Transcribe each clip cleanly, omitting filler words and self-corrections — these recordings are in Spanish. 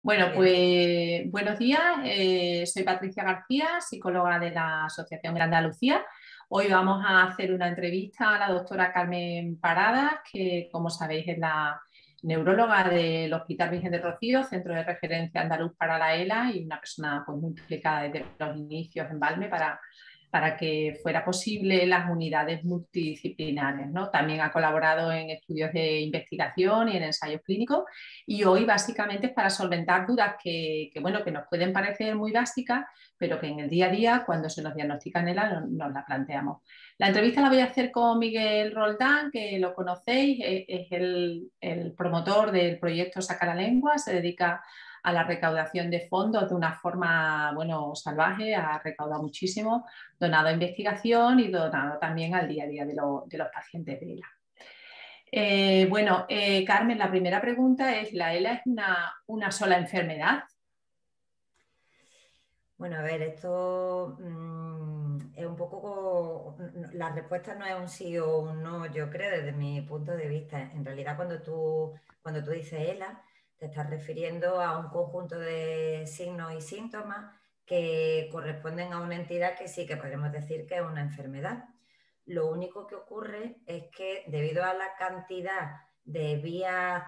Bueno, Bien. pues buenos días. Soy Patricia García, psicóloga de la Asociación de Andalucía. Hoy vamos a hacer una entrevista a la doctora Carmen Paradas, que como sabéis es la neuróloga del Hospital Virgen del Rocío, Centro de Referencia Andaluz para la ELA, y una persona pues, muy implicada desde los inicios en Valme para que fuera posible las unidades multidisciplinares, ¿no? También ha colaborado en estudios de investigación y en ensayos clínicos, y hoy básicamente es para solventar dudas bueno, que nos pueden parecer muy básicas, pero que en el día a día, cuando se nos diagnostica en ELA, nos la planteamos. La entrevista la voy a hacer con Miguel Roldán, que lo conocéis, es el promotor del proyecto Saca la Lengua, se dedica a la recaudación de fondos de una forma, bueno, salvaje, ha recaudado muchísimo, donado a investigación y donado también al día a día de los pacientes de ELA. Carmen, la primera pregunta es, ¿la ELA es una sola enfermedad? Bueno, a ver, esto es un poco, la respuesta no es un sí o un no, yo creo, desde mi punto de vista. En realidad, cuando tú dices ELA, te estás refiriendo a un conjunto de signos y síntomas que corresponden a una entidad que sí que podemos decir que es una enfermedad. Lo único que ocurre es que debido a la cantidad de vías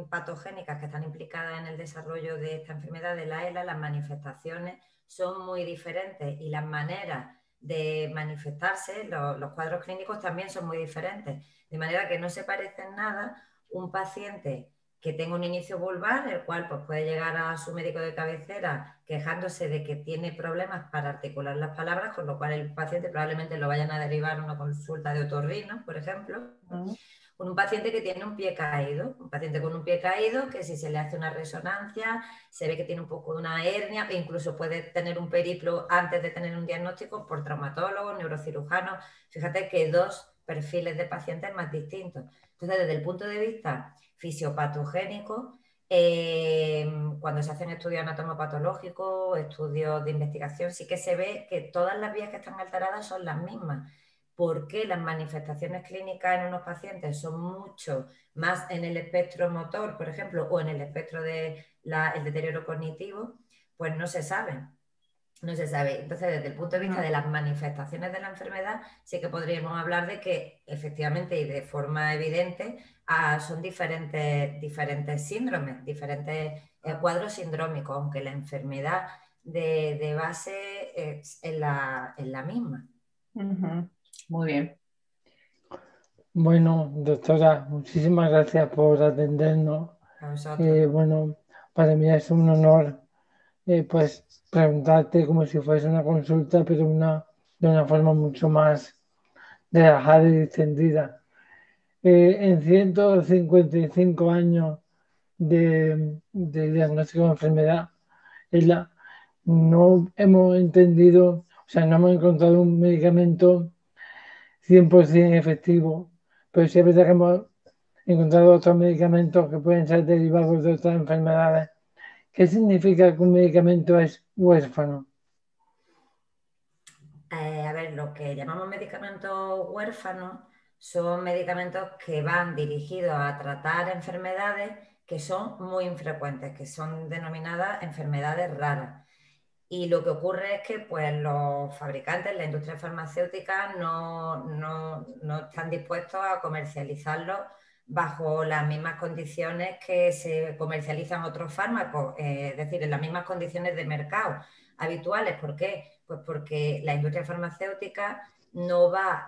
patogénicas que están implicadas en el desarrollo de esta enfermedad de la ELA, las manifestaciones son muy diferentes y las maneras de manifestarse, los cuadros clínicos también son muy diferentes, de manera que no se parece en nada un paciente que tenga un inicio vulvar, el cual pues, puede llegar a su médico de cabecera quejándose de que tiene problemas para articular las palabras, con lo cual el paciente probablemente lo vayan a derivar a una consulta de otorrino, por ejemplo, con un paciente que tiene un pie caído, un paciente con un pie caído que si se le hace una resonancia se ve que tiene un poco de una hernia e incluso puede tener un periplo antes de tener un diagnóstico por traumatólogo, neurocirujano. Fíjate que dos perfiles de pacientes más distintos. Entonces, desde el punto de vista fisiopatogénico, cuando se hacen estudios anatomopatológicos, estudios de investigación, sí que se ve que todas las vías que están alteradas son las mismas. ¿Por qué las manifestaciones clínicas en unos pacientes son mucho más en el espectro motor, por ejemplo, o en el espectro del deterioro cognitivo? Pues no se sabe. No se sabe. Entonces, desde el punto de vista de las manifestaciones de la enfermedad, sí que podríamos hablar de que efectivamente y de forma evidente son diferentes síndromes, diferentes cuadros sindrómicos, aunque la enfermedad de base es la misma. Muy bien. Bueno, doctora, muchísimas gracias por atendernos. A vosotros. Bueno, para mí es un honor pues preguntarte como si fuese una consulta, pero de una forma mucho más relajada y distendida. En 155 años de diagnóstico de enfermedad, no hemos entendido, o sea, no hemos encontrado un medicamento 100% efectivo, pero sí es verdad que hemos encontrado otros medicamentos que pueden ser derivados de otras enfermedades. ¿Qué significa que un medicamento es huérfano? A ver, lo que llamamos medicamentos huérfanos son medicamentos que van dirigidos a tratar enfermedades que son muy infrecuentes, que son denominadas enfermedades raras. Y lo que ocurre es que pues, los fabricantes, la industria farmacéutica, no están dispuestos a comercializarlos bajo las mismas condiciones que se comercializan otros fármacos, es decir, en las mismas condiciones de mercado habituales. ¿Por qué? Pues porque la industria farmacéutica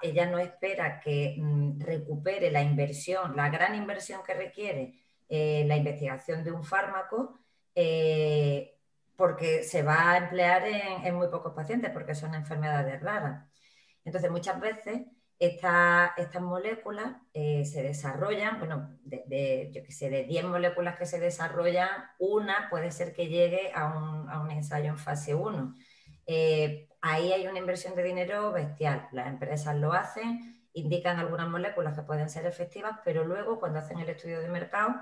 ella no espera que recupere la inversión, la gran inversión que requiere la investigación de un fármaco, porque se va a emplear en muy pocos pacientes, porque son enfermedades raras. Entonces, muchas veces estas moléculas se desarrollan, bueno, yo que sé, de 10 moléculas que se desarrollan, una puede ser que llegue a un ensayo en fase 1. Ahí hay una inversión de dinero bestial. Las empresas lo hacen, indican algunas moléculas que pueden ser efectivas, pero luego cuando hacen el estudio de mercado,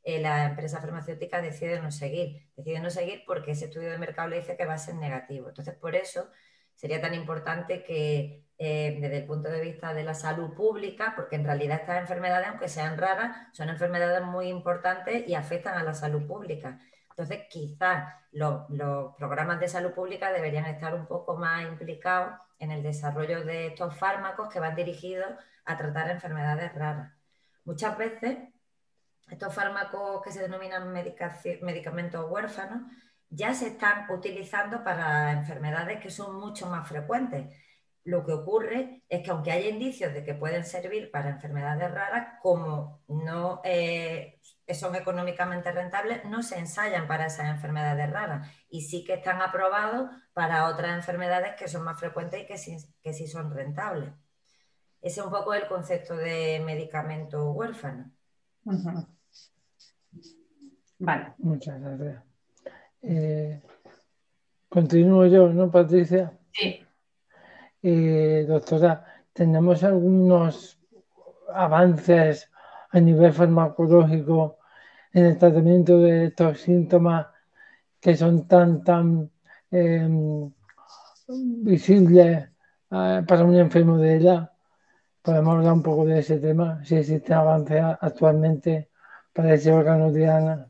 la empresa farmacéutica decide no seguir porque ese estudio de mercado le dice que va a ser negativo. Entonces, por eso sería tan importante que desde el punto de vista de la salud pública, porque en realidad estas enfermedades, aunque sean raras, son enfermedades muy importantes y afectan a la salud pública. Entonces, quizás los programas de salud pública deberían estar un poco más implicados en el desarrollo de estos fármacos que van dirigidos a tratar enfermedades raras. Muchas veces, estos fármacos que se denominan medicamentos huérfanos ya se están utilizando para enfermedades que son mucho más frecuentes. Lo que ocurre es que aunque haya indicios de que pueden servir para enfermedades raras, como no son económicamente rentables, no se ensayan para esas enfermedades raras y sí que están aprobados para otras enfermedades que son más frecuentes y que sí son rentables. Ese es un poco el concepto de medicamento huérfano. Vale. Muchas gracias. Continúo yo, ¿no, Patricia? Sí. Doctora, ¿tenemos algunos avances a nivel farmacológico en el tratamiento de estos síntomas que son tan visibles para un enfermo de edad? Podemos hablar un poco de ese tema, si existe avance actualmente para ese órgano diana.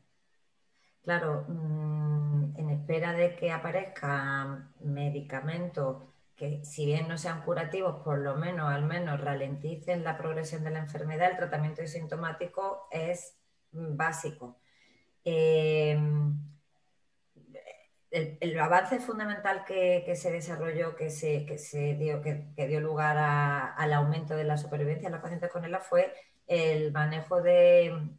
Claro, en espera de que aparezcan medicamentos que, si bien no sean curativos, por lo menos, al menos ralenticen la progresión de la enfermedad, el tratamiento sintomático es básico. El avance fundamental que se desarrolló, que dio lugar al aumento de la supervivencia de los pacientes con ELA fue el manejo desde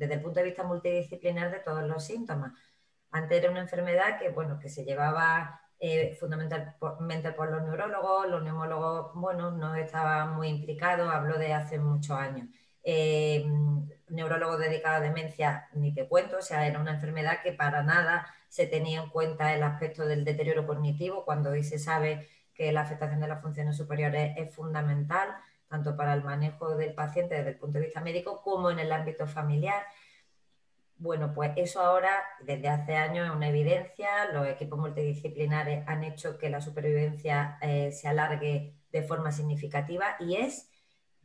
el punto de vista multidisciplinar de todos los síntomas. Antes era una enfermedad que se llevaba fundamentalmente por los neumólogos, no estaban muy implicados, hablo de hace muchos años. Neurólogos dedicados a demencia, ni te cuento, o sea, era una enfermedad que para nada se tenía en cuenta el aspecto del deterioro cognitivo, cuando hoy se sabe que la afectación de las funciones superiores es fundamental, tanto para el manejo del paciente desde el punto de vista médico como en el ámbito familiar. Bueno, pues eso ahora, desde hace años, es una evidencia. Los equipos multidisciplinares han hecho que la supervivencia se alargue de forma significativa y es,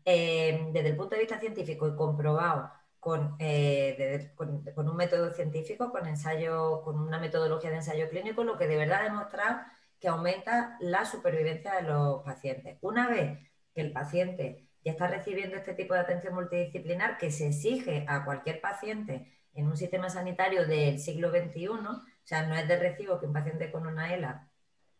desde el punto de vista científico y comprobado con un método científico, con una metodología de ensayo clínico, lo que de verdad ha demostrado que aumenta la supervivencia de los pacientes. Una vez que el paciente ya está recibiendo este tipo de atención multidisciplinar que se exige a cualquier paciente en un sistema sanitario del siglo XXI, o sea, no es de recibo que un paciente con una ELA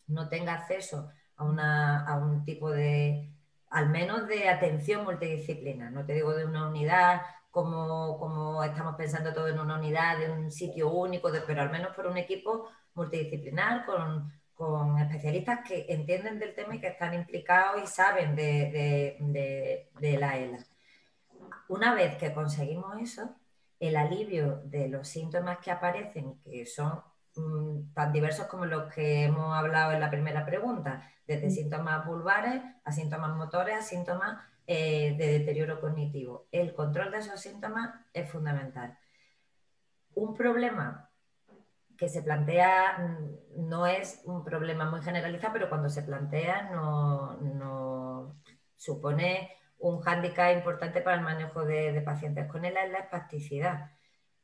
no tenga acceso a un tipo de, al menos de atención multidisciplinar. No te digo de una unidad como estamos pensando todo en una unidad, de un sitio único, pero al menos por un equipo multidisciplinar con especialistas que entienden del tema y que están implicados y saben de la ELA. Una vez que conseguimos eso, el alivio de los síntomas que aparecen, que son tan diversos como los que hemos hablado en la primera pregunta, desde síntomas vulvares a síntomas motores a síntomas de deterioro cognitivo. El control de esos síntomas es fundamental. Un problema que se plantea no es un problema muy generalizado, pero cuando se plantea no supone un hándicap importante para el manejo de pacientes con ELA, es la espasticidad.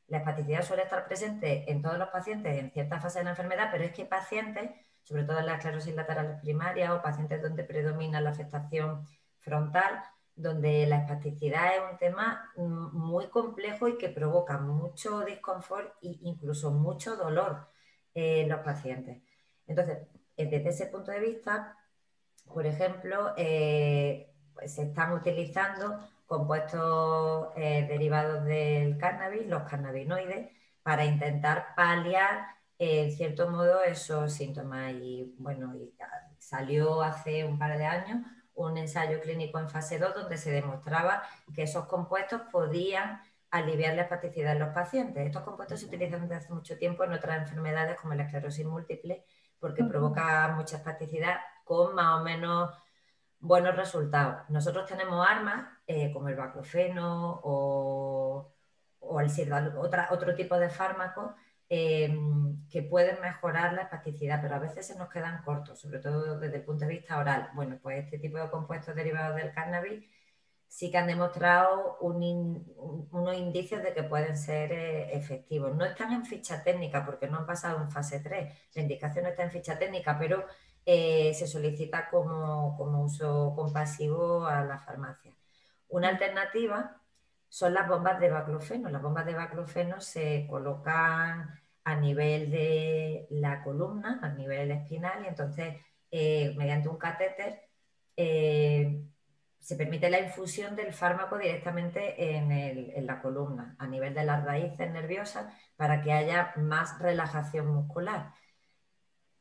La espasticidad suele estar presente en todos los pacientes en cierta fase de la enfermedad, pero es que hay pacientes, sobre todo en la esclerosis lateral primaria o pacientes donde predomina la afectación frontal, donde la espasticidad es un tema muy complejo y que provoca mucho desconfort e incluso mucho dolor en los pacientes. Entonces, desde ese punto de vista, por ejemplo, se están utilizando compuestos derivados del cannabis, los cannabinoides, para intentar paliar, en cierto modo, esos síntomas. Y bueno, salió hace un par de años un ensayo clínico en fase 2 donde se demostraba que esos compuestos podían aliviar la espasticidad en los pacientes. Estos compuestos se utilizan desde hace mucho tiempo en otras enfermedades como la esclerosis múltiple porque provoca mucha espasticidad con más o menos buenos resultados. Nosotros tenemos armas como el baclofeno o el Sirval, otro tipo de fármacos que pueden mejorar la espasticidad, pero a veces se nos quedan cortos, sobre todo desde el punto de vista oral. Bueno, pues este tipo de compuestos derivados del cannabis sí que han demostrado unos indicios de que pueden ser efectivos. No están en ficha técnica porque no han pasado en fase 3. La indicación no está en ficha técnica, pero se solicita como uso compasivo a la farmacia. Una alternativa son las bombas de baclofeno. Las bombas de baclofeno se colocan a nivel de la columna, a nivel espinal, y entonces mediante un catéter se permite la infusión del fármaco directamente en la columna, a nivel de las raíces nerviosas, para que haya más relajación muscular.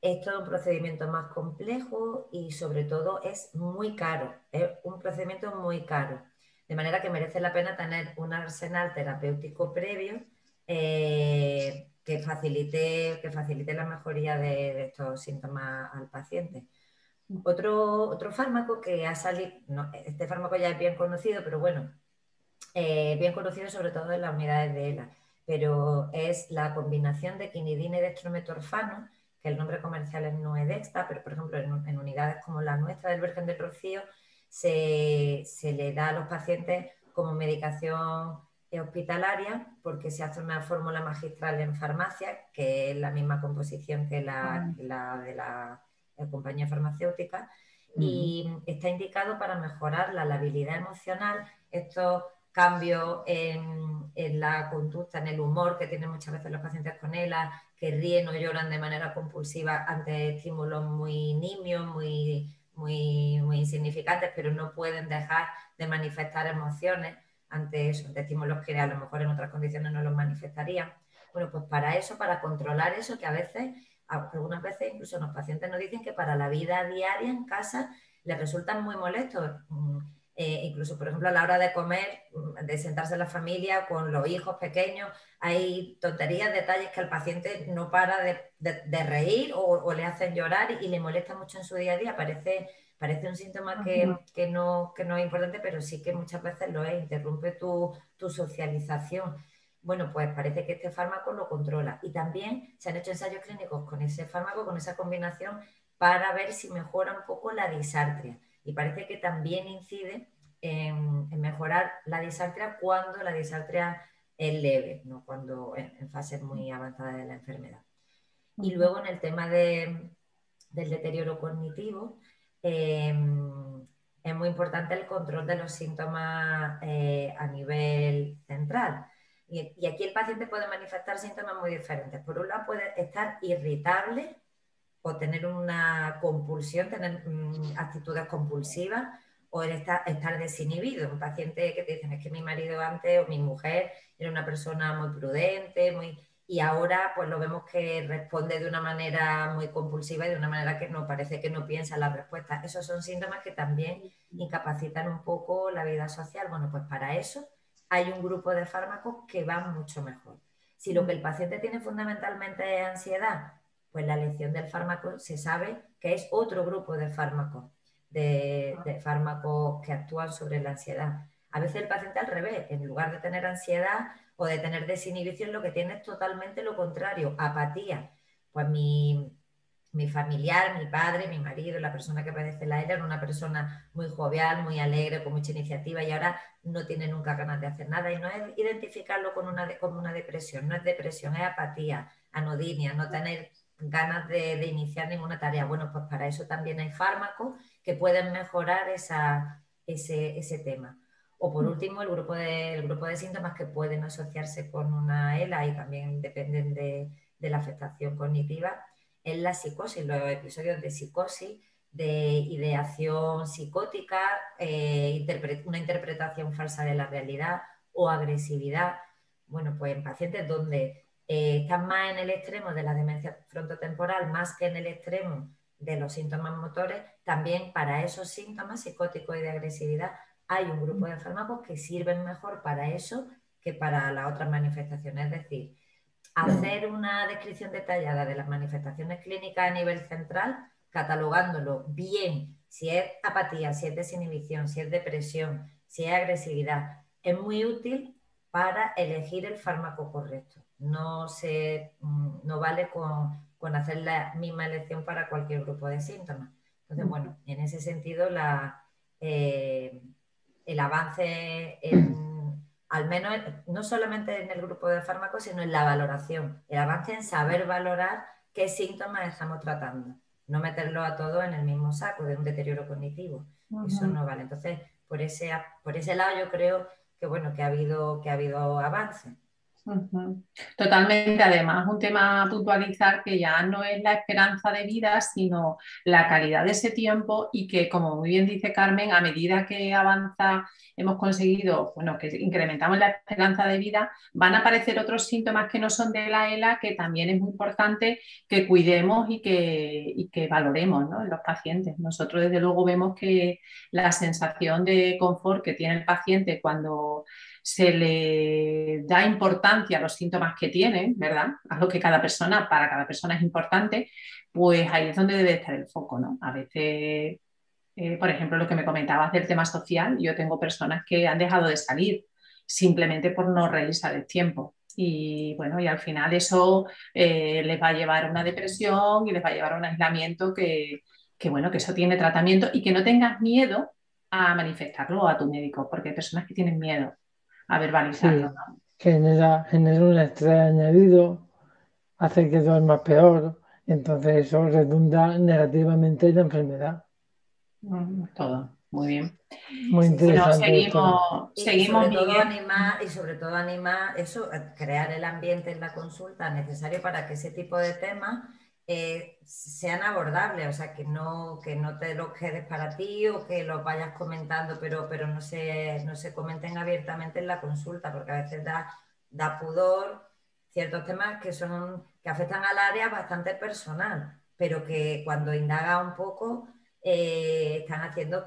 Es todo un procedimiento más complejo y sobre todo es muy caro, es un procedimiento muy caro, de manera que merece la pena tener un arsenal terapéutico previo que facilite la mejoría de estos síntomas al paciente. Otro fármaco que ha salido, no, este fármaco ya es bien conocido, pero bueno, bien conocido sobre todo en las unidades de ELA, pero es la combinación de quinidina y dextrometorfano, que el nombre comercial es Nuedexta, pero por ejemplo en unidades como la nuestra del Virgen del Rocío se le da a los pacientes como medicación hospitalaria porque se hace una fórmula magistral en farmacia, que es la misma composición que la de la compañía farmacéutica, y está indicado para mejorar la labilidad emocional, estos cambios en la conducta, en el humor que tienen muchas veces los pacientes con ELA, que ríen o lloran de manera compulsiva ante estímulos muy nimios, muy insignificantes, pero no pueden dejar de manifestar emociones ante eso, ante estímulos que a lo mejor en otras condiciones no los manifestarían. Bueno, pues para eso, para controlar eso, que a veces, algunas veces incluso los pacientes nos dicen que para la vida diaria en casa les resultan muy molestos. Incluso, por ejemplo, a la hora de comer, de sentarse en la familia con los hijos pequeños, hay tonterías, detalles que el paciente no para de reír o le hacen llorar y le molesta mucho en su día a día. Parece un síntoma que no es importante, pero sí que muchas veces lo es, interrumpe tu socialización. Bueno, pues parece que este fármaco lo controla. Y también se han hecho ensayos clínicos con ese fármaco, con esa combinación, para ver si mejora un poco la disartria. Y parece que también incide en mejorar la disartria cuando la disartria es leve, no cuando en fases muy avanzadas de la enfermedad. Y luego en el tema del deterioro cognitivo, es muy importante el control de los síntomas a nivel central. Y aquí el paciente puede manifestar síntomas muy diferentes. Por un lado puede estar irritable o tener una compulsión, tener actitudes compulsivas, o el estar desinhibido. Un paciente que te dicen, es que mi marido antes o mi mujer era una persona muy prudente, y ahora pues lo vemos que responde de una manera muy compulsiva y de una manera que no parece que no piensa la respuesta. Esos son síntomas que también incapacitan un poco la vida social. Bueno, pues para eso hay un grupo de fármacos que van mucho mejor. Si lo que el paciente tiene fundamentalmente es ansiedad, pues la elección del fármaco se sabe que es otro grupo de fármacos, de fármacos que actúan sobre la ansiedad. A veces el paciente al revés, en lugar de tener ansiedad o de tener desinhibición, lo que tiene es totalmente lo contrario, apatía. Pues mi familiar, mi padre, mi marido, la persona que padece la ELA era una persona muy jovial, muy alegre, con mucha iniciativa, y ahora no tiene nunca ganas de hacer nada. Y no es identificarlo como una depresión, no es depresión, es apatía, anodinia, no tener ganas de iniciar ninguna tarea. Bueno, pues para eso también hay fármacos que pueden mejorar ese tema. O por último, el grupo de síntomas que pueden asociarse con una ELA y también dependen de la afectación cognitiva es la psicosis, los episodios de psicosis, de ideación psicótica, una interpretación falsa de la realidad o agresividad. Bueno, pues en pacientes donde están más en el extremo de la demencia frontotemporal, más que en el extremo de los síntomas motores, también para esos síntomas psicóticos y de agresividad hay un grupo de fármacos que sirven mejor para eso que para las otras manifestaciones. Es decir, hacer una descripción detallada de las manifestaciones clínicas a nivel central, catalogándolo bien, si es apatía, si es desinhibición, si es depresión, si es agresividad, es muy útil para elegir el fármaco correcto. No vale con hacer la misma elección para cualquier grupo de síntomas. Entonces, bueno, en ese sentido el avance al menos no solamente en el grupo de fármacos, sino en la valoración, el avance en saber valorar qué síntomas estamos tratando, no meterlo a todos en el mismo saco de un deterioro cognitivo. Eso no vale. Entonces, por ese lado yo creo que bueno, que ha habido avance. Totalmente, además un tema a puntualizar que ya no es la esperanza de vida, sino la calidad de ese tiempo y que, como muy bien dice Carmen, a medida que avanza, hemos conseguido, bueno, que incrementamos la esperanza de vida, van a aparecer otros síntomas que no son de la ELA, que también es muy importante que cuidemos y que valoremos, ¿no?, en los pacientes. Nosotros, desde luego, vemos que la sensación de confort que tiene el paciente cuando se le da importancia a los síntomas que tienen, ¿verdad? A lo que para cada persona es importante, pues ahí es donde debe estar el foco, ¿no? A veces, por ejemplo, lo que me comentabas del tema social, yo tengo personas que han dejado de salir simplemente por no revisar el tiempo. Y bueno, y al final eso les va a llevar a una depresión y les va a llevar a un aislamiento bueno, que eso tiene tratamiento y que no tengas miedo a manifestarlo a tu médico, porque hay personas que tienen miedo a verbalizarlo, Sí, ¿no? genera un estrés añadido, hace que duermas peor, entonces eso redunda negativamente en la enfermedad. Todo, muy bien. Muy Sí, sí. Bueno, interesante, doctora. Y seguimos, Miguel. y sobre todo anima eso, a crear el ambiente en la consulta necesario para que ese tipo de temas sean abordables, o sea, que no te los quedes para ti o que los vayas comentando, pero no se comenten abiertamente en la consulta, porque a veces da pudor ciertos temas que afectan al área bastante personal, pero que cuando indaga un poco están haciendo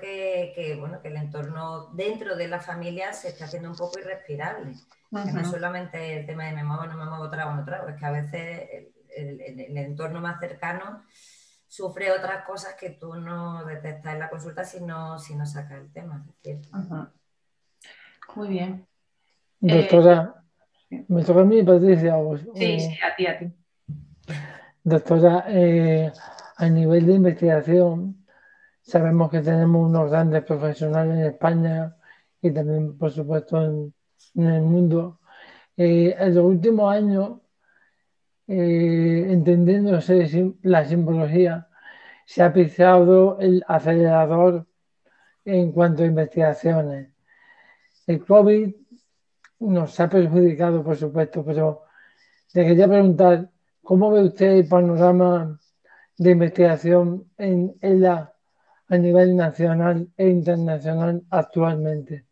bueno, que el entorno dentro de la familia se está haciendo un poco irrespirable. Que no es solamente el tema de me muevo, no me muevo, trago, no trago, es que a veces el entorno más cercano sufre otras cosas que tú no detectas en la consulta si no sacas el tema, es cierto. Muy bien. Doctora, ¿me toca a mí, Patricia? Sí, a ti, a ti. Doctora, a nivel de investigación, sabemos que tenemos unos grandes profesionales en España y también, por supuesto, en el mundo. En los últimos años, entendiéndose la simbología, se ha pisado el acelerador en cuanto a investigaciones. El COVID nos ha perjudicado, por supuesto, pero te quería preguntar, ¿cómo ve usted el panorama de investigación en ELA a nivel nacional e internacional actualmente,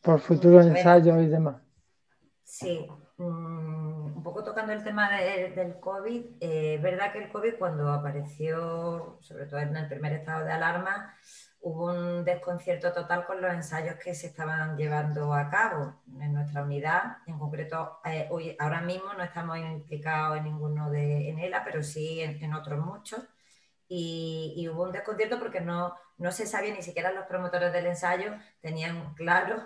por futuros A ver, ensayos y demás? sí, un poco tocando el tema del COVID, es verdad que el COVID cuando apareció, sobre todo en el primer estado de alarma, hubo un desconcierto total con los ensayos que se estaban llevando a cabo en nuestra unidad. En concreto, hoy, ahora mismo no estamos implicados en ninguno en ELA, pero sí en otros muchos. Y hubo un desconcierto porque no se sabía, ni siquiera los promotores del ensayo tenían claro,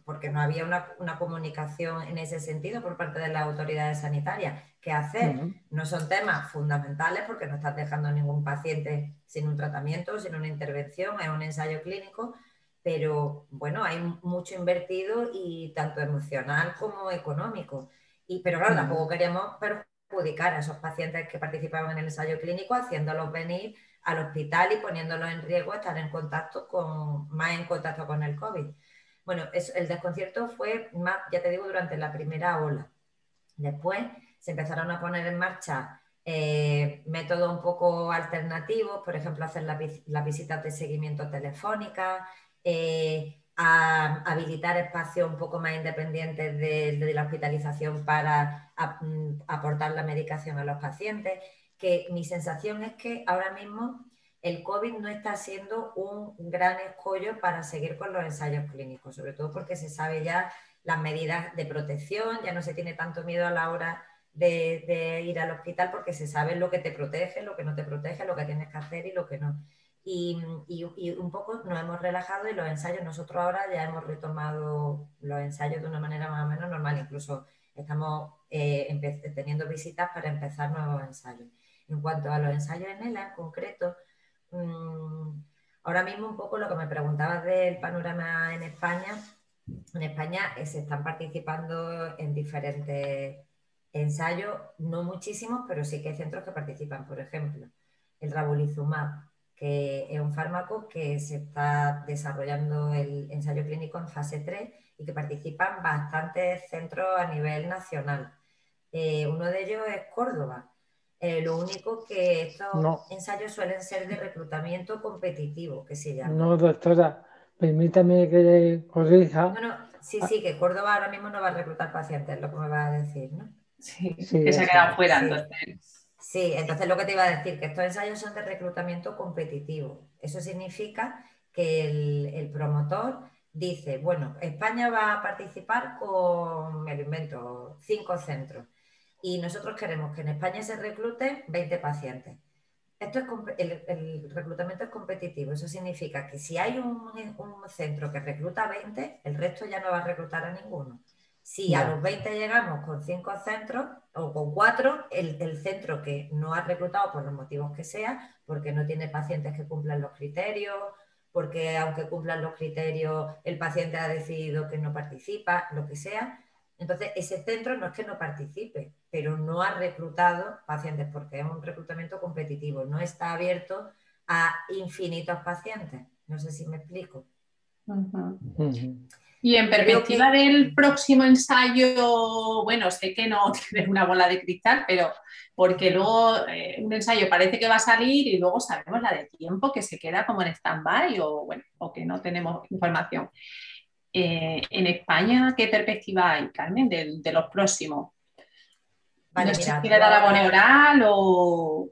porque no había una comunicación en ese sentido por parte de las autoridades sanitarias, qué hacer. No son temas fundamentales porque no estás dejando a ningún paciente sin un tratamiento, sin una intervención, es un ensayo clínico, pero bueno, hay mucho invertido y tanto emocional como económico. Pero claro, tampoco queríamos perjudicar a esos pacientes que participaban en el ensayo clínico, haciéndolos venir al hospital y poniéndolos en riesgo, estar más en contacto con el COVID. Bueno, el desconcierto fue más, ya te digo, durante la primera ola. Después se empezaron a poner en marcha métodos un poco alternativos, por ejemplo, hacer las visitas de seguimiento telefónicas, a habilitar espacios un poco más independientes de la hospitalización para aportar la medicación a los pacientes, que mi sensación es que ahora mismo el COVID no está siendo un gran escollo para seguir con los ensayos clínicos, sobre todo porque se sabe ya las medidas de protección, ya no se tiene tanto miedo a la hora de ir al hospital porque se sabe lo que te protege, lo que no te protege, lo que tienes que hacer y lo que no. Y un poco nos hemos relajado y los ensayos, nosotros ahora ya hemos retomado los ensayos de una manera más o menos normal, incluso estamos teniendo visitas para empezar nuevos ensayos. En cuanto a los ensayos en ELA en concreto, Ahora mismo un poco lo que me preguntabas del panorama en España se están participando en diferentes ensayos, no muchísimos, pero sí que hay centros que participan. Por ejemplo, el Ravulizumab, que es un fármaco que se está desarrollando el ensayo clínico en fase 3 y que participan bastantes centros a nivel nacional. Uno de ellos es Córdoba. Lo único que estos No, ensayos suelen ser de reclutamiento competitivo, que se llama. no, doctora, permítame que le corrija. No, sí, Ah, que Córdoba ahora mismo no va a reclutar pacientes, es lo que me va a decir, ¿no? Sí, sí, que se ha eso quedado es. fuera, Sí, entonces. sí, entonces lo que te iba a decir, que estos ensayos son de reclutamiento competitivo. Eso significa que el promotor dice, bueno, España va a participar con, me lo invento, 5 centros y nosotros queremos que en España se recluten 20 pacientes. El reclutamiento es competitivo, eso significa que si hay un centro que recluta 20, el resto ya no va a reclutar a ninguno. Si a Ya, los 20 llegamos con 5 centros o con 4, el centro que no ha reclutado por los motivos que sea, porque no tiene pacientes que cumplan los criterios, porque aunque cumplan los criterios el paciente ha decidido que no participa, lo que sea, entonces ese centro no es que no participe, pero no ha reclutado pacientes porque es un reclutamiento competitivo, no está abierto a infinitos pacientes. No sé si me explico. Ujú. ujú. Y en Creo perspectiva que del próximo ensayo, bueno, sé que no tienes una bola de cristal, pero porque luego un ensayo parece que va a salir y luego sabemos la de tiempo que se queda como en stand-by o, bueno, o que no tenemos información. En España, ¿qué perspectiva hay, Carmen, de los próximos? No vale, sé mira, si le tú dará bone ahora, oral el o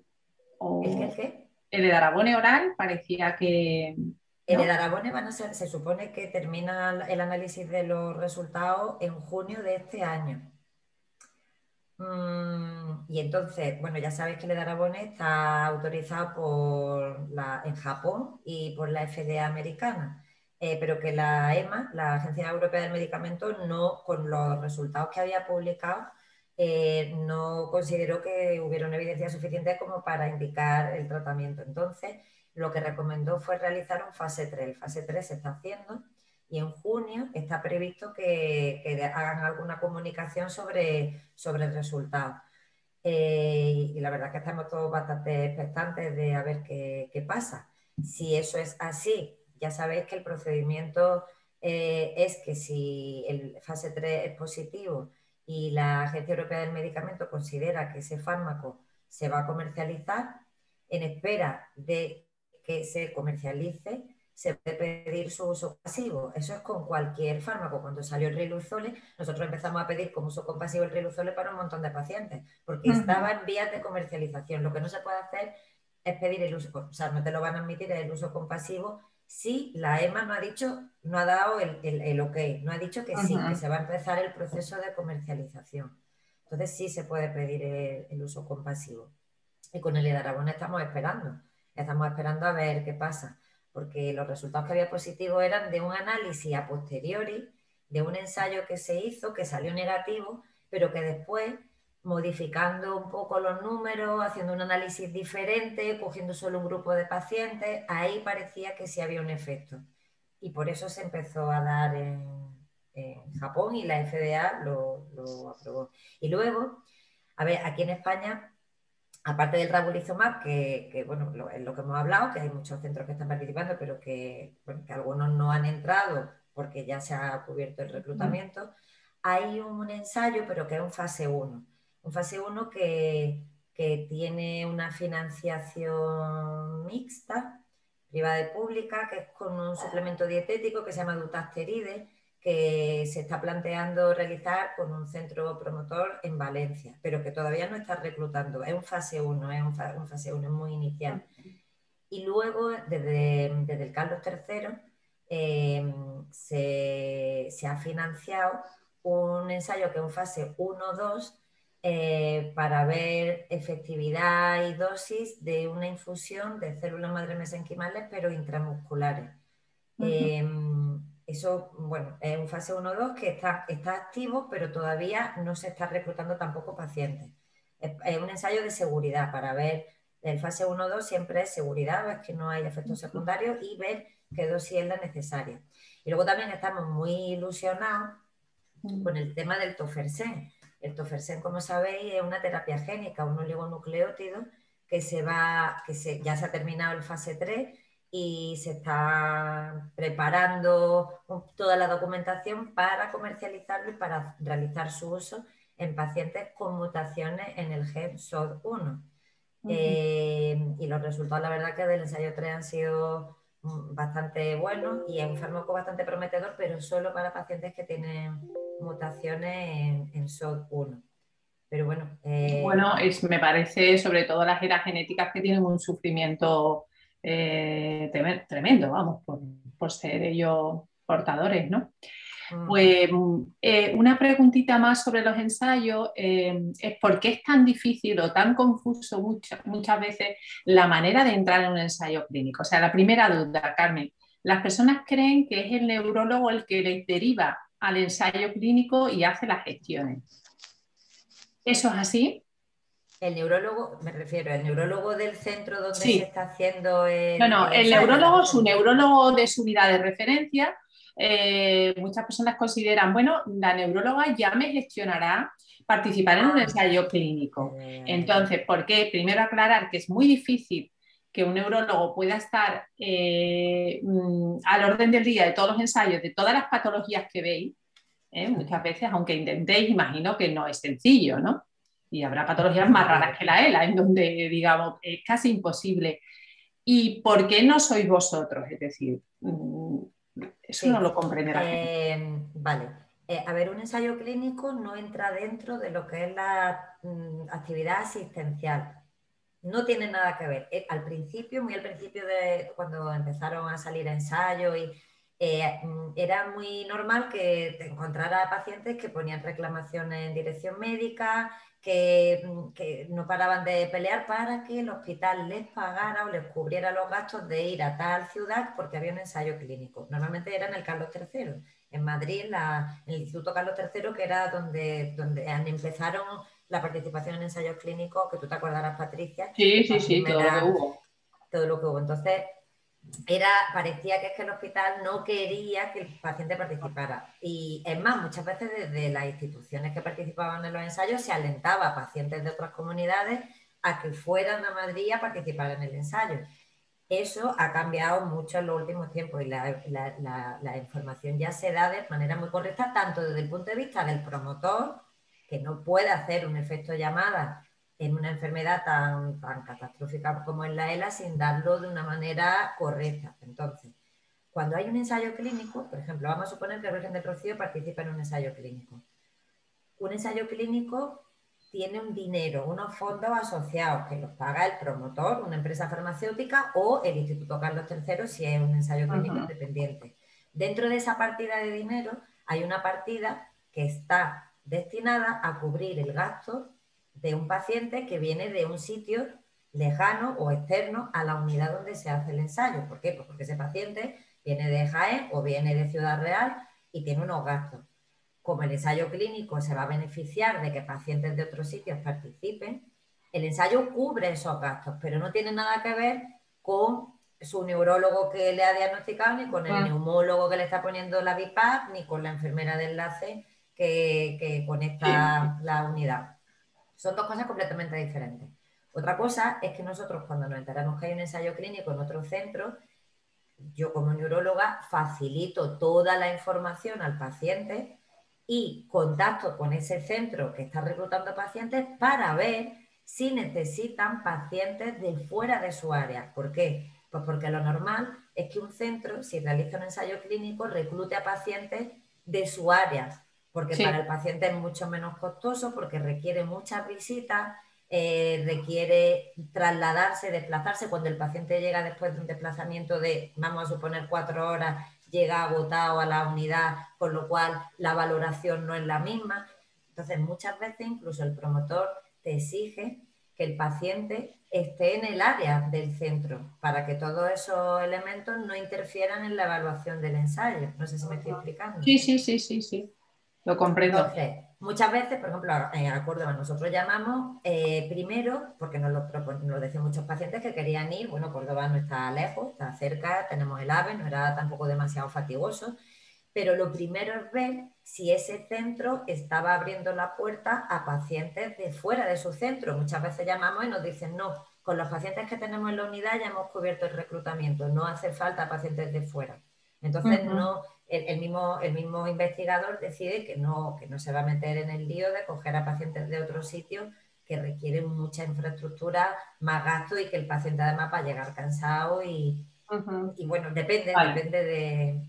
qué? el Edarabone oral parecía que, El ¿no? Edarabone se supone que termina el análisis de los resultados en junio de este año. Y entonces, bueno, ya sabéis que el Edarabone está autorizado en Japón y por la FDA americana, pero que la EMA, la Agencia Europea del Medicamento, no, con los resultados que había publicado, no consideró que hubiera una evidencia suficiente como para indicar el tratamiento. Entonces, lo que recomendó fue realizar un fase 3. El fase 3 se está haciendo y en junio está previsto que hagan alguna comunicación sobre el resultado. Y la verdad que estamos todos bastante expectantes de a ver qué pasa. Si eso es así, ya sabéis que el procedimiento es que si el fase 3 es positivo y la Agencia Europea del Medicamento considera que ese fármaco se va a comercializar, en espera de que se comercialice, se puede pedir su uso compasivo. Eso es con cualquier fármaco. Cuando salió el Riluzole, nosotros empezamos a pedir como uso compasivo el Riluzole para un montón de pacientes, porque Ujú, estaba en vías de comercialización. Lo que no se puede hacer es pedir el uso, o sea, no te lo van a admitir el uso compasivo si la EMA no ha dicho, no ha dado el ok, no ha dicho que sí, que ujú. se va a empezar el proceso de comercialización. Entonces sí se puede pedir el uso compasivo. Y con el Edarabón estamos esperando a ver qué pasa, porque los resultados que había positivos eran de un análisis a posteriori, de un ensayo que se hizo, que salió negativo, pero que después, modificando un poco los números, haciendo un análisis diferente, cogiendo solo un grupo de pacientes, ahí parecía que sí había un efecto. Y por eso se empezó a dar en Japón y la FDA lo aprobó. Y luego, a ver, aquí en España aparte del Ravulizumab, bueno, es lo que hemos hablado, que hay muchos centros que están participando, pero bueno, que algunos no han entrado porque ya se ha cubierto el reclutamiento, hay un ensayo, pero que es un fase 1. Un fase 1 que tiene una financiación mixta, privada y pública, que es con un suplemento dietético que se llama Dutasteride, que se está planteando realizar con un centro promotor en Valencia, pero que todavía no está reclutando. Es un fase 1, es un fase 1 muy inicial. Y luego, desde el Carlos III, se ha financiado un ensayo que es un fase 1-2 para ver efectividad y dosis de una infusión de células madre mesenquimales, pero intramusculares. Ujú. Eso, bueno, es un fase 1-2 que está activo, pero todavía no se está reclutando tampoco pacientes. Es un ensayo de seguridad para ver El fase 1-2 siempre es seguridad, ver que no hay efectos secundarios y ver qué dosis es la necesaria. Y luego también estamos muy ilusionados con el tema del tofersen. El tofersen, como sabéis, es una terapia génica, un oligonucleótido que ya se ha terminado el fase 3 y se está preparando toda la documentación para comercializarlo y para realizar su uso en pacientes con mutaciones en el gen SOD1. Y los resultados, la verdad, que del ensayo 3 han sido bastante buenos y es un fármaco bastante prometedor, pero solo para pacientes que tienen mutaciones en SOD1. Pero bueno, Bueno, me parece, sobre todo las eras genéticas, que tienen un sufrimiento tremendo, vamos, por ser ellos portadores, ¿no? Pues una preguntita más sobre los ensayos, es por qué es tan difícil o tan confuso muchas veces la manera de entrar en un ensayo clínico. O sea, la primera duda, Carmen, las personas creen que es el neurólogo el que les deriva al ensayo clínico y hace las gestiones. ¿Eso es así? el neurólogo, me refiero, el neurólogo del centro donde Sí. se está haciendo el El ensayo. neurólogo, su neurólogo de su unidad de referencia, muchas personas consideran, bueno, la neuróloga ya me gestionará participar en un ensayo clínico. Entonces, ¿por qué? Primero aclarar que es muy difícil que un neurólogo pueda estar al orden del día de todos los ensayos, de todas las patologías que veis. Muchas veces, aunque intentéis, imagino que no es sencillo, ¿no? Y habrá patologías más raras que la ELA, en donde, digamos, es casi imposible. ¿Y por qué no sois vosotros? Es decir, eso no lo comprende la gente. Vale. A ver, un ensayo clínico no entra dentro de lo que es la actividad asistencial. No tiene nada que ver. Al principio, muy al principio de cuando empezaron a salir ensayos, era muy normal que te encontrara pacientes que ponían reclamaciones en dirección médica, que no paraban de pelear para que el hospital les pagara o les cubriera los gastos de ir a tal ciudad porque había un ensayo clínico. Normalmente era en el Carlos III, en Madrid, en el Instituto Carlos III, que era donde empezaron la participación en ensayos clínicos, que tú te acordarás, Patricia. Sí, todo lo que hubo. Todo lo que hubo. Entonces, parecía que es que el hospital no quería que el paciente participara. Y es más, muchas veces desde las instituciones que participaban en los ensayos se alentaba a pacientes de otras comunidades a que fueran a Madrid a participar en el ensayo. Eso ha cambiado mucho en los últimos tiempos y la información ya se da de manera muy correcta, tanto desde el punto de vista del promotor, que no puede hacer un efecto llamada en una enfermedad tan catastrófica como es la ELA sin darlo de una manera correcta. Entonces, cuando hay un ensayo clínico, por ejemplo, vamos a suponer que el Virgen del Rocío participa en un ensayo clínico. Un ensayo clínico tiene un dinero, unos fondos asociados que los paga el promotor, una empresa farmacéutica o el Instituto Carlos III si es un ensayo clínico independiente. Dentro de esa partida de dinero hay una partida que está destinada a cubrir el gasto de un paciente que viene de un sitio lejano o externo a la unidad donde se hace el ensayo. ¿Por qué? Pues porque ese paciente viene de Jaén o viene de Ciudad Real y tiene unos gastos. Como el ensayo clínico se va a beneficiar de que pacientes de otros sitios participen, el ensayo cubre esos gastos, pero no tiene nada que ver con su neurólogo que le ha diagnosticado, ni con el neumólogo que le está poniendo la BIPAP, ni con la enfermera de enlace que conecta la unidad. Son dos cosas completamente diferentes. Otra cosa es que nosotros, cuando nos enteramos que hay un ensayo clínico en otro centro, yo como neuróloga facilito toda la información al paciente y contacto con ese centro que está reclutando pacientes para ver si necesitan pacientes de fuera de su área. ¿Por qué? Pues porque lo normal es que un centro, si realiza un ensayo clínico, reclute a pacientes de su área, porque para el paciente es mucho menos costoso, porque requiere muchas visitas, requiere trasladarse, desplazarse. Cuando el paciente llega después de un desplazamiento de, vamos a suponer, 4 horas, llega agotado a la unidad, con lo cual la valoración no es la misma. Entonces, muchas veces incluso el promotor te exige que el paciente esté en el área del centro para que todos esos elementos no interfieran en la evaluación del ensayo. No sé si me estoy explicando. Sí, lo comprendo. Entonces, Muchas veces, por ejemplo, a Córdoba nosotros llamamos primero, porque nos lo decían muchos pacientes que querían ir, bueno, Córdoba no está lejos, está cerca, tenemos el AVE, no era tampoco demasiado fatigoso, pero lo primero es ver si ese centro estaba abriendo la puerta a pacientes de fuera de su centro. Muchas veces llamamos y nos dicen, no, con los pacientes que tenemos en la unidad ya hemos cubierto el reclutamiento, no hace falta pacientes de fuera. Entonces, no, el mismo investigador decide que no se va a meter en el lío de coger a pacientes de otros sitios que requieren mucha infraestructura, más gasto y que el paciente además va a llegar cansado y bueno, depende de...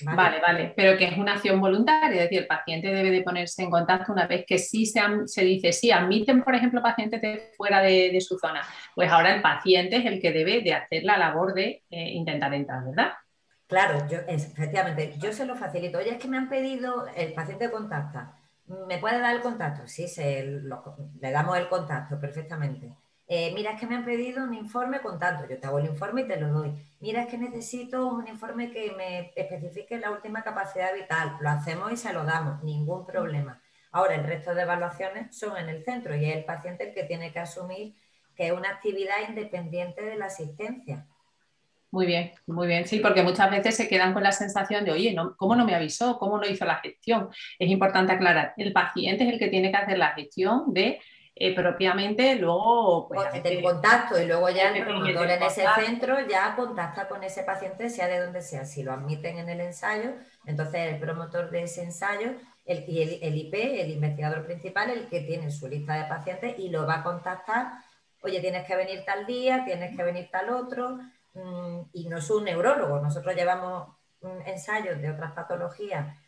Vale, pero que es una acción voluntaria, es decir, el paciente debe de ponerse en contacto una vez que sí se dice, sí, admiten, por ejemplo, pacientes de fuera de su zona, pues ahora el paciente es el que debe de hacer la labor de intentar entrar, ¿verdad? Claro, efectivamente, yo se lo facilito. Oye, es que me han pedido, el paciente contacta, ¿me puede dar el contacto? Sí, le damos el contacto perfectamente. Mira, es que me han pedido un informe con tanto, yo te hago el informe y te lo doy. Mira, es que necesito un informe que me especifique la última capacidad vital. Lo hacemos y se lo damos, ningún problema. Ahora, el resto de evaluaciones son en el centro y es el paciente el que tiene que asumir que es una actividad independiente de la asistencia. Muy bien, sí, porque muchas veces se quedan con la sensación de, oye, no, ¿cómo no me avisó? ¿Cómo no hizo la gestión? Es importante aclarar, el paciente es el que tiene que hacer la gestión de propiamente luego... Pues, en contacto y luego ya el promotor en ese contacto. centro ya contacta con ese paciente, sea de donde sea. Si lo admiten en el ensayo, entonces el promotor de ese ensayo el IP, el investigador principal, el que tiene su lista de pacientes y lo va a contactar. Oye, tienes que venir tal día, tienes que venir tal otro. Y no es un neurólogo. Nosotros llevamos ensayos de otras patologías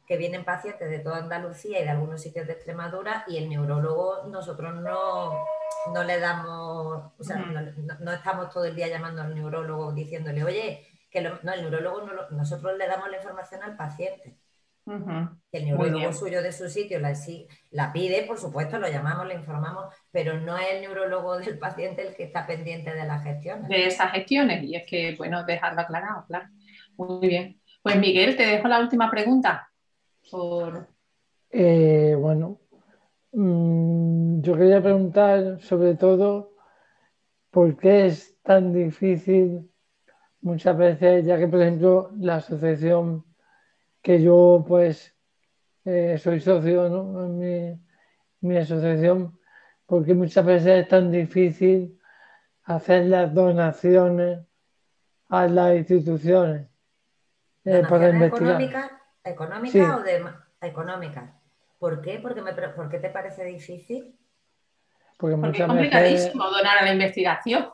que vienen pacientes de toda Andalucía y de algunos sitios de Extremadura y el neurólogo nosotros no le damos, o sea, no estamos todo el día llamando al neurólogo diciéndole, oye, no, el neurólogo nosotros le damos la información al paciente. Que el neurólogo suyo de su sitio la pide, por supuesto, lo llamamos, le informamos, pero no es el neurólogo del paciente el que está pendiente de las gestiones. De esas gestiones, y es que, bueno, dejarlo aclarado, claro. Muy bien. Pues Miguel, te dejo la última pregunta. Bueno, yo quería preguntar sobre todo por qué es tan difícil muchas veces, ya que por ejemplo la asociación que yo pues soy socio, ¿no? En mi asociación, porque muchas veces es tan difícil hacer las donaciones a las instituciones para investigar. ¿Económicas Sí, o económicas? ¿Por qué? ¿Por qué te parece difícil? porque Porque es muchas veces... complicadísimo donar a la investigación.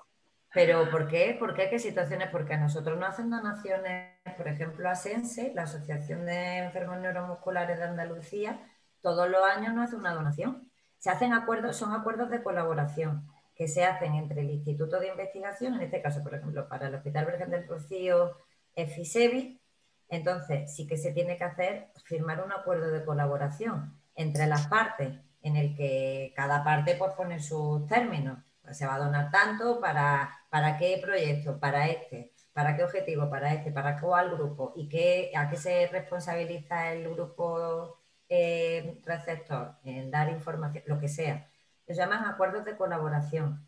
¿Pero por qué? ¿Por qué? ¿Qué situaciones? Porque a nosotros no hacen donaciones, por ejemplo, a SENSE, la Asociación de Enfermos Neuromusculares de Andalucía, todos los años no hace una donación. Se hacen acuerdos, son acuerdos de colaboración que se hacen entre el Instituto de Investigación, en este caso, por ejemplo, para el Hospital Virgen del Rocío, FISEBI. Entonces, sí que se tiene que hacer, firmar un acuerdo de colaboración entre las partes, en el que cada parte pues, pone sus términos. Pues se va a donar tanto para qué proyecto, para qué objetivo, para cuál grupo y a qué se responsabiliza el grupo receptor en dar información, lo que sea. Se llaman acuerdos de colaboración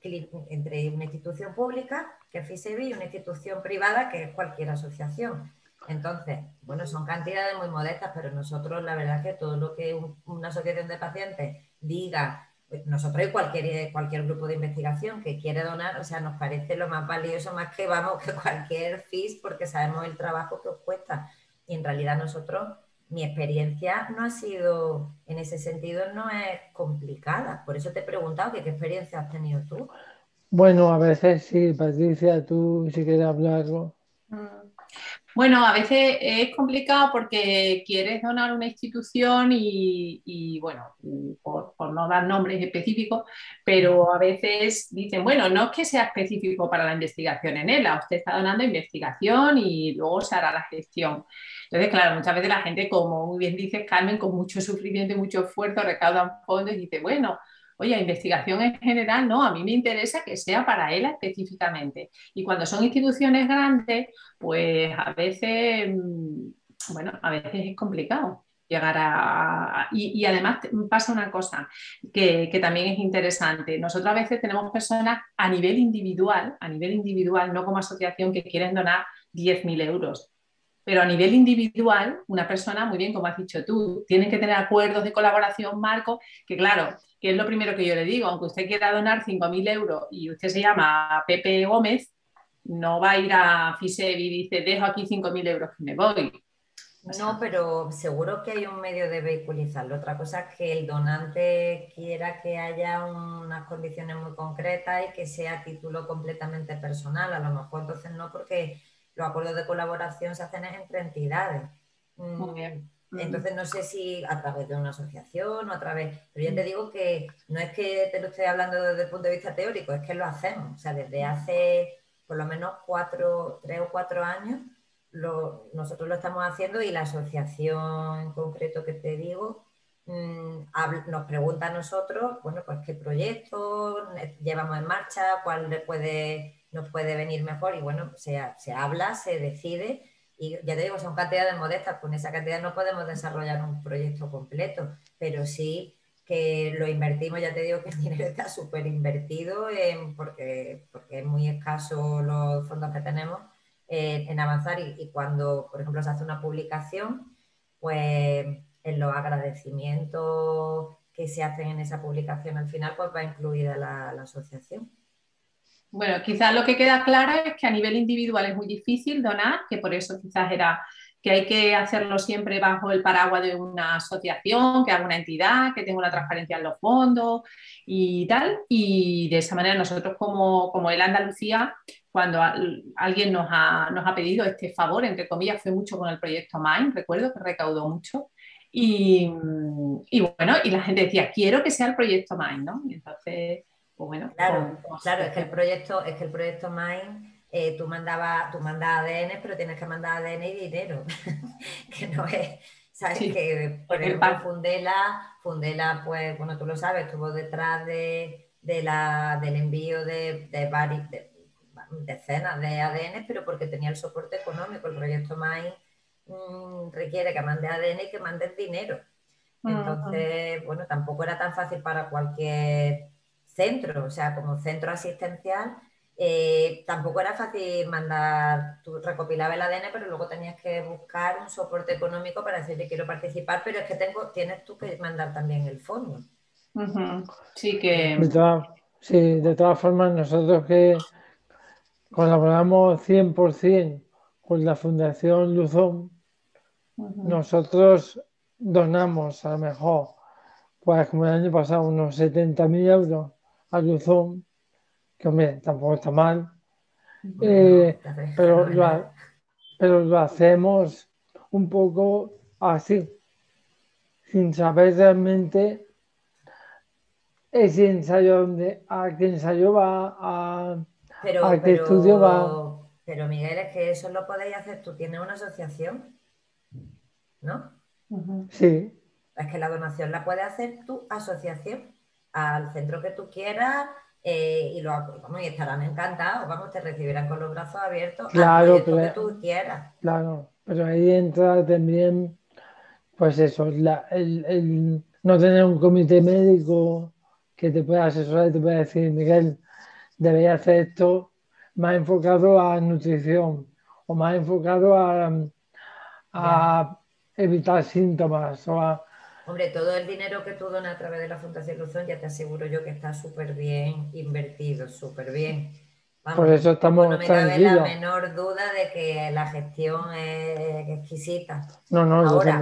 entre una institución pública, que es FISEBI, y una institución privada, que es cualquier asociación. Entonces, bueno, son cantidades muy modestas, pero nosotros la verdad es que todo lo que una asociación de pacientes diga, nosotros y cualquier grupo de investigación que quiere donar, o sea, nos parece lo más valioso, más que cualquier FIS, porque sabemos el trabajo que os cuesta. Y en realidad nosotros, mi experiencia no ha sido, en ese sentido, no es complicada. Por eso te he preguntado qué experiencia has tenido tú. Bueno, a veces sí, Patricia, tú si quieres hablar algo. Bueno, a veces es complicado porque quieres donar a una institución y bueno, por no dar nombres específicos, pero a veces dicen, bueno, no es que sea específico para la investigación en ELA, usted está donando investigación y luego se hará la gestión. Entonces, claro, muchas veces la gente, como muy bien dices, Carmen, con mucho sufrimiento y mucho esfuerzo recaudan fondos y dice, bueno, oye, investigación en general, no, a mí me interesa que sea para ELA específicamente. Y cuando son instituciones grandes, pues a veces, bueno, a veces es complicado. llegar a... Y además pasa una cosa que también es interesante. Nosotros a veces tenemos personas a nivel individual, no como asociación, que quieren donar 10.000 euros. Pero a nivel individual, una persona, muy bien, como has dicho tú, tienen que tener acuerdos de colaboración, Marco, que claro, que es lo primero que yo le digo, aunque usted quiera donar 5.000 euros y usted se llama Pepe Gómez, no va a ir a FISEB y dice, dejo aquí 5.000 euros que me voy. No, pero seguro que hay un medio de vehiculizarlo. Otra cosa es que el donante quiera que haya unas condiciones muy concretas y que sea a título completamente personal. A lo mejor entonces no, porque los acuerdos de colaboración se hacen entre entidades. Muy bien. Entonces no sé si a través de una asociación o a través... Pero ya te digo que no es que te lo estoy hablando desde el punto de vista teórico, es que lo hacemos. O sea, desde hace por lo menos 3 o 4 años nosotros lo estamos haciendo, y la asociación en concreto que te digo nos pregunta a nosotros, bueno, pues qué proyecto llevamos en marcha, cuál nos puede venir mejor, y bueno, se habla, se decide, y ya te digo, son cantidades modestas, con esa cantidad no podemos desarrollar un proyecto completo, pero sí que lo invertimos. Ya te digo que el dinero está súper invertido porque es muy escaso los fondos que tenemos en avanzar, y cuando, por ejemplo, se hace una publicación, pues en los agradecimientos que se hacen en esa publicación al final, pues va incluida la asociación. Bueno, quizás lo que queda claro es que a nivel individual es muy difícil donar, que por eso quizás era que hay que hacerlo siempre bajo el paraguas de una asociación, que haga una entidad, que tenga una transparencia en los fondos y tal. Y de esa manera nosotros como el Andalucía, cuando alguien nos ha pedido este favor, entre comillas, fue mucho con el proyecto Mind, recuerdo que recaudó mucho. Y bueno, y la gente decía, quiero que sea el proyecto Mind, ¿no? Y entonces... Pues bueno, claro, es que el proyecto Mind, tú mandas ADN, pero tienes que mandar ADN y dinero, que no es, ¿sabes? Sí, Que, por ejemplo, Fundela, pues, bueno, tú lo sabes, estuvo detrás del envío de decenas de ADN, pero porque tenía el soporte económico. El proyecto Mind requiere que mande ADN y que mande dinero. Entonces, bueno, tampoco era tan fácil para cualquier centro, o sea, como centro asistencial, tampoco era fácil mandar, tú recopilabas el ADN, pero luego tenías que buscar un soporte económico para decirle quiero participar, pero es que tienes tú que mandar también el fondo. Sí, que... De todas formas, nosotros que colaboramos 100% con la Fundación Luzón, nosotros donamos a lo mejor, pues como el año pasado, unos 70.000 euros a Luzón, que hombre, tampoco está mal, pero lo hacemos un poco así, sin saber realmente ese ensayo a qué ensayo va, a qué estudio va. Pero Miguel, es que eso lo podéis hacer, tú tienes una asociación, ¿no? Sí. Es que la donación la puedes hacer tu asociación al centro que tú quieras, y estarán encantados, vamos, te recibirán con los brazos abiertos al proyecto que tú quieras. Claro, pero ahí entra también, pues eso, el no tener un comité médico que te pueda asesorar y te pueda decir, Miguel, debería hacer esto más enfocado a nutrición o más enfocado a evitar síntomas o a... Hombre, todo el dinero que tú donas a través de la Fundación Luzón, ya te aseguro yo que está súper bien invertido, súper bien. Vamos, por eso estamos no me cabe la menor duda de que la gestión es exquisita. Ahora,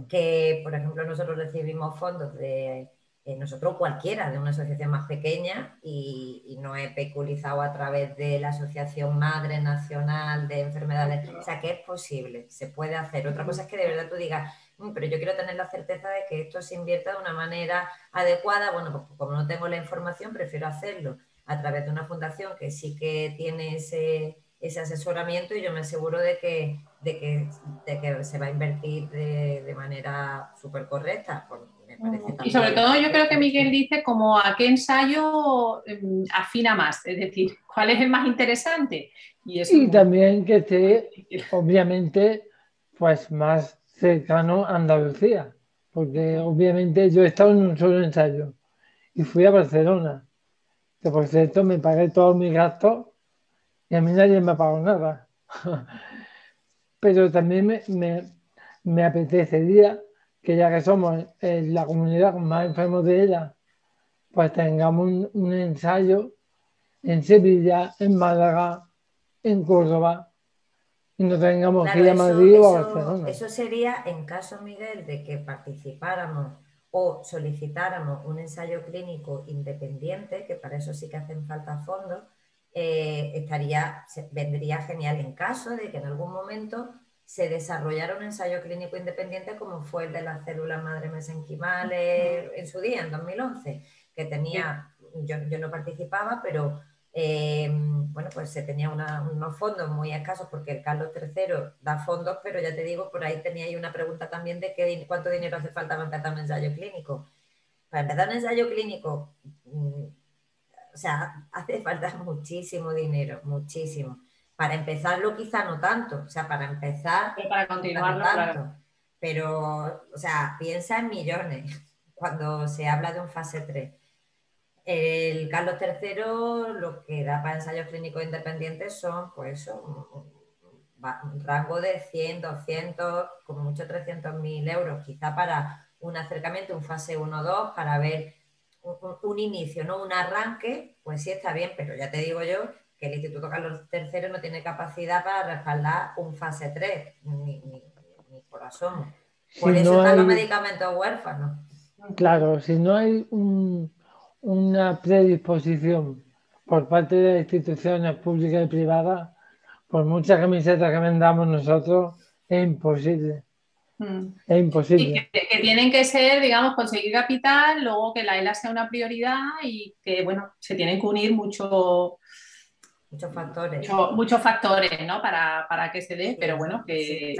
que por ejemplo nosotros recibimos fondos de nosotros cualquiera, de una asociación más pequeña, y no he peculizado a través de la Asociación Madre Nacional de Enfermedades. O sea, que es posible, se puede hacer. Otra cosa es que de verdad tú digas, pero yo quiero tener la certeza de que esto se invierta de una manera adecuada. Bueno, pues como no tengo la información, prefiero hacerlo a través de una fundación que sí que tiene ese asesoramiento, y yo me aseguro de que se va a invertir de manera súper correcta. Pues me parece y sobre todo yo creo que Miguel dice como a qué ensayo afina más, es decir, cuál es el más interesante. Y también que esté, obviamente, pues más cercano a Andalucía, porque obviamente yo he estado en un solo ensayo y fui a Barcelona, que por cierto me pagué todos mis gastos y a mí nadie me ha pagado nada. Pero también me apetecería que ya que somos la comunidad con más enfermos de ella, pues tengamos un ensayo en Sevilla, en Málaga, en Córdoba, y no tengamos que Claro, ir a Madrid o a Barcelona. eso sería en caso, Miguel, de que participáramos o solicitáramos un ensayo clínico independiente, que para eso sí que hacen falta fondos, vendría genial en caso de que en algún momento se desarrollara un ensayo clínico independiente como fue el de las células madre mesenquimales en su día, en 2011, que tenía, yo no participaba, pero bueno, pues se tenía unos fondos muy escasos porque el Carlos III da fondos, pero ya te digo, por ahí tenía ahí una pregunta también de cuánto dinero hace falta para empezar un ensayo clínico. Para empezar un ensayo clínico, o sea, hace falta muchísimo dinero, muchísimo. Para empezarlo quizá no tanto, o sea, para empezar Pero para quizá no continuarlo, tanto, claro. pero, o sea, piensa en millones cuando se habla de un fase 3. El Carlos III lo que da para ensayos clínicos independientes son, pues, un rango de 100, 200, como mucho 300.000 euros, quizá para un acercamiento, un fase 1-2, para ver un inicio, no un arranque, pues sí está bien, pero ya te digo yo que el Instituto Carlos III no tiene capacidad para respaldar un fase 3, ni por asomo. Si Por eso no están los hay, medicamentos huérfanos. claro, si no hay una predisposición por parte de las instituciones públicas y privadas, por muchas camisetas que vendamos nosotros, es imposible. Mm. Es Y imposible. que tienen que ser, digamos, conseguir capital, luego que la ELA sea una prioridad y que, bueno, se tienen que unir Muchos factores. muchos factores, ¿no? Para que se dé, pero Sí, bueno, sí,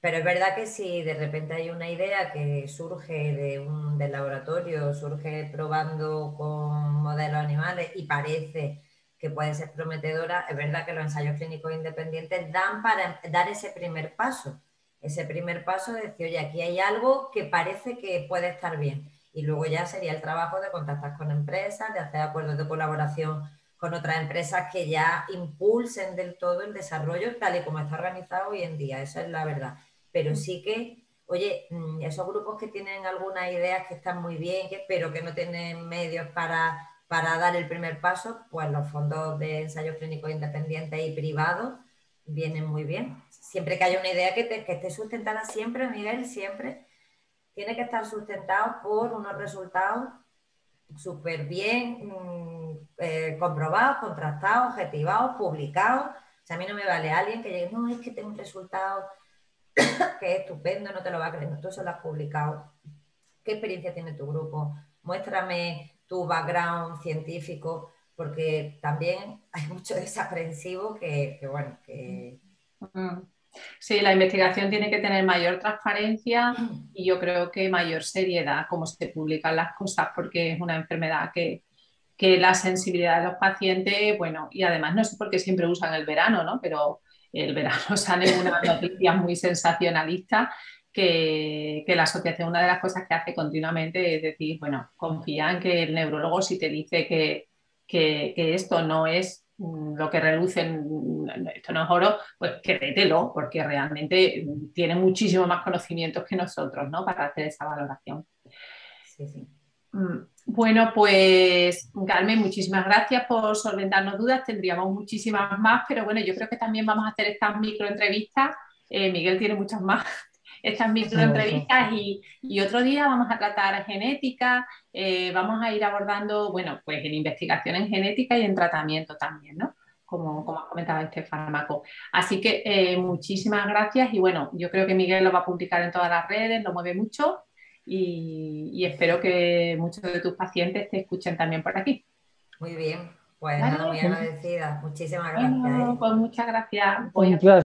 pero es verdad que si de repente hay una idea que surge del laboratorio, surge probando con modelos animales y parece que puede ser prometedora, es verdad que los ensayos clínicos independientes dan para dar ese primer paso. Ese primer paso de decir, oye, aquí hay algo que parece que puede estar bien. Y luego ya sería el trabajo de contactar con empresas, de hacer acuerdos de colaboración con otras empresas que ya impulsen del todo el desarrollo tal y como está organizado hoy en día, eso es la verdad. Pero sí que, oye, esos grupos que tienen algunas ideas que están muy bien, pero que no tienen medios para dar el primer paso, pues los fondos de ensayos clínicos independientes y privados vienen muy bien. Siempre que haya una idea que esté sustentada siempre, Miguel, siempre tiene que estar sustentado por unos resultados súper bien comprobados, contrastados, objetivados, publicados. O sea, a mí no me vale alguien que llegue, no, es que tengo un resultado que es estupendo, no te lo va a creer, no, tú se lo has publicado. ¿Qué experiencia tiene tu grupo? Muéstrame tu background científico, porque también hay mucho desaprensivo bueno, que... Mm. Sí, la investigación tiene que tener mayor transparencia y yo creo que mayor seriedad, como se publican las cosas, porque es una enfermedad que la sensibilidad de los pacientes, bueno, y además no sé por qué siempre usan el verano, ¿no? Pero el verano salen unas noticias muy sensacionalistas que la asociación, una de las cosas que hace continuamente es decir, bueno, confía en que el neurólogo si te dice que esto no es lo que relucen, esto no es oro, pues créetelo, porque realmente tiene muchísimo más conocimientos que nosotros, ¿no? Para hacer esa valoración. Sí, sí. Bueno, pues Carmen, muchísimas gracias por solventarnos dudas. Tendríamos muchísimas más, pero bueno, yo creo que también vamos a hacer estas microentrevistas. Miguel tiene muchas más, estas Un montón. microentrevistas y otro día vamos a tratar genética, vamos a ir abordando, bueno, pues en investigación en genética y en tratamiento también, ¿no? Como has comentado este fármaco. Así que muchísimas gracias y bueno, yo creo que Miguel lo va a publicar en todas las redes, lo mueve mucho y espero que muchos de tus pacientes te escuchen también por aquí. Muy bien, pues nada, muy ¿Vale? agradecida. Muchísimas gracias, Bueno, ¿eh? pues muchas gracias. Voy Un a placer.